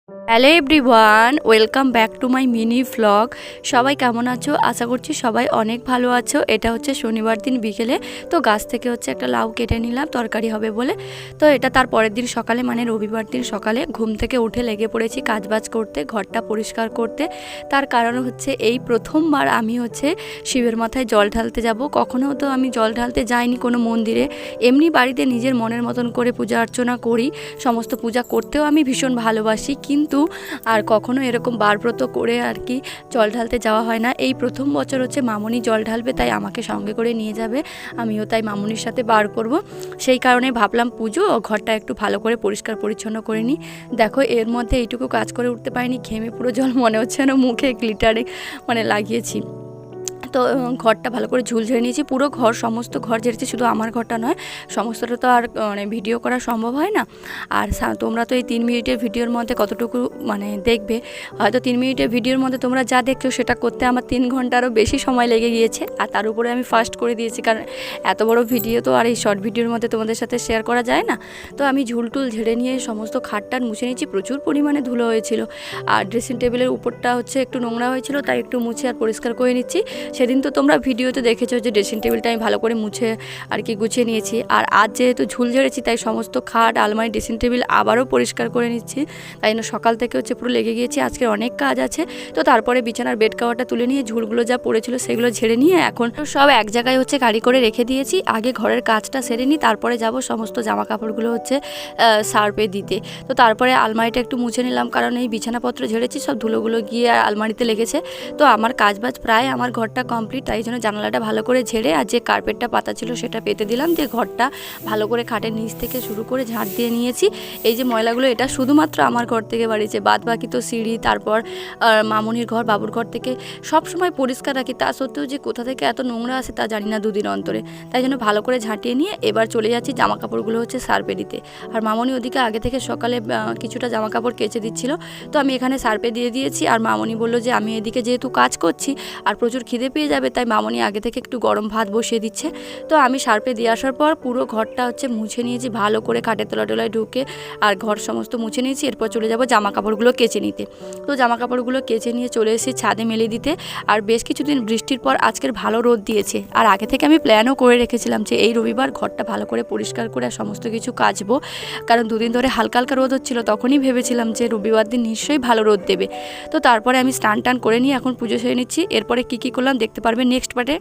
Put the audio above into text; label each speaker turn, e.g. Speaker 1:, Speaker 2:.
Speaker 1: Hello everyone, welcome back to my mini vlog. সবাই কেমন আছো? আশা করছি সবাই অনেক ভালো আছো। এটা হচ্ছে শনিবার দিন বিকেলে। তো গাছ থেকে হচ্ছে একটা লাউ কেটে নিলাম তরকারি হবে বলে। তো এটা তার পরের দিন সকালে, মানে রবিবার দিন সকালে ঘুম থেকে উঠে লেগে পড়েছি কাজবাজ করতে, ঘরটা পরিষ্কার করতে। তার কারণ হচ্ছে এই প্রথমবার আমি হচ্ছে শিবের মাথায় জল ঢালতে যাব। কখনও তো আমি জল ঢালতে যাইনি কোনো মন্দিরে, এমনি বাড়িতে নিজের মনের মতন করে পূজা অর্চনা করি। সমস্ত পূজা করতেও আমি ভীষণ ভালোবাসি, কিন্তু আর কখনো এরকম বারব্রত করে আর কি জল ঢালতে যাওয়া হয় না। এই প্রথম বছর হচ্ছে মামনি জল ঢালবে, তাই আমাকে সঙ্গে করে নিয়ে যাবে। আমিও তাই মামনির সাথে বার করব। সেই কারণে ভাবলাম পুজো ঘরটা একটু ভালো করে পরিষ্কার পরিচ্ছন্ন করে নিই। দেখো এর মধ্যে এইটুকু কাজ করে উঠতে পারিনি, ঘেমে পুরো জল, মনে হচ্ছে না মুখে গ্লিটারে মানে লাগিয়েছি। তো ঘরটা ভালো করে ঝুল ঝেড়ে নিয়েছি, পুরো ঘর, সমস্ত ঘর ঝেড়েছি, শুধু আমার ঘরটা নয়, সমস্তটা তো আর মানে ভিডিও করা সম্ভব হয় না। আর তোমরা তো এই 3 মিনিটের ভিডিওর মধ্যে কতটুকু মানে দেখবে, হয়তো 3 মিনিটের ভিডিওর মধ্যে তোমরা যা দেখছো সেটা করতে আমার 3 ঘন্টারও বেশি সময় লেগে গিয়েছে। আর তার উপরে আমি ফাস্ট করে দিয়েছি, কারণ এত বড় ভিডিও তো আর এই শর্ট ভিডিওর মধ্যে তোমাদের সাথে শেয়ার করা যায় না। তো আমি ঝুলটুল ঝেড়ে নিয়ে সমস্ত খাটটার মুছে নিয়েছি, প্রচুর পরিমাণে ধুলো হয়েছিল। আর ড্রেসিং টেবিলের উপরটা হচ্ছে একটু নোংরা হয়েছিল, তাই একটু মুছে আর পরিষ্কার করে নিচ্ছি। সেদিন তো তোমরা ভিডিওতে দেখেছো যে ড্রেসিং টেবিলটা আমি ভালো করে মুছে আর কি গুছিয়ে নিয়েছি। আর আজ যেহেতু ঝুল ঝেড়েছি, তাই সমস্ত খাট, আলমারি, ড্রেসিং টেবিল আবারও পরিষ্কার করে নিচ্ছি। তাই জন্য সকাল থেকে হচ্ছে পুরো লেগে গিয়েছি, আজকে অনেক কাজ আছে। তো তারপরে বিছানার বেড কাভারটা তুলে নিয়ে ঝুলগুলো যা পড়েছিল সেগুলো ঝেড়ে নিয়ে এখন সব এক জায়গায় হচ্ছে গাড়ি করে রেখে দিয়েছি। আগে ঘরের কাজটা সেরে নিই, তারপরে যাব সমস্ত জামা কাপড়গুলো হচ্ছে সার্ফে দিতে। তো তারপরে আলমারিটা একটু মুছে নিলাম, কারণ এই বিছানাপত্র ঝেড়েছি, সব ধুলোগুলো গিয়ে আলমারিতে লেগেছে। তো আমার কাজবাজ প্রায় আমার ঘরটা কমপ্লিট, তাই জন্য জানালাটা ভালো করে ঝেড়ে আর যে কার্পেটটা পাতা ছিল সেটা পেতে দিলাম, দিয়ে ঘরটা ভালো করে খাটের নিচ থেকে শুরু করে ঝাঁট দিয়ে নিয়েছি। এই যে ময়লাগুলো, এটা শুধুমাত্র আমার ঘর থেকে বাড়িছে, বাদ বাকি তো সিঁড়ি, তারপর মামনির ঘর, বাবুর ঘর থেকে সব সময় পরিষ্কার রাখি। তা সত্ত্বেও যে কোথা থেকে এত নোংরা আসে তা জানি না দুদিন অন্তরে। তাই জন্য ভালো করে ঝাঁটিয়ে নিয়ে এবার চলে যাচ্ছি জামা কাপড়গুলো হচ্ছে সার্ফে দিতে। আর মামনি ওদিকে আগে থেকে সকালে কিছুটা জামা কাপড় কেচে দিচ্ছিল, তো আমি এখানে সার্ফে দিয়ে দিয়েছি। আর মামনি বললো যে আমি এদিকে যেহেতু কাজ করছি আর প্রচুর খিদে পেয়ে যাবে, তাই মামনি আগে থেকে একটু গরম ভাত বসিয়ে দিচ্ছে। তো আমি সার্ফে দিয়ে আসার পর পুরো ঘরটা হচ্ছে মুছে নিয়েছি ভালো করে, খাটের তলায় ঢুকে আর ঘর সমস্ত মুছে নিয়েছি। এরপর চলে যাব জামা কাপড়গুলো কেচে নিতে। তো জামা কাপড়গুলো কেচে নিয়ে চলে এসেছি ছাদে মেলে দিতে। আর বেশ কিছুদিন বৃষ্টির পর আজকের ভালো রোদ দিয়েছে। আর আগে থেকে আমি প্ল্যানও করে রেখেছিলাম যে এই রবিবার ঘরটা ভালো করে পরিষ্কার করে আর সমস্ত কিছু কাচবো, কারণ দুদিন ধরে হালকা হালকা রোদ হচ্ছিলো। তখনই ভেবেছিলাম যে রবিবার দিন নিশ্চয়ই ভালো রোদ দেবে। তো তারপরে আমি স্নান টান করে নিয়ে এখন পুজো সেরে নিচ্ছি। এরপরে কী কী করলাম দেখতে পারবে নেক্সট পার্টে।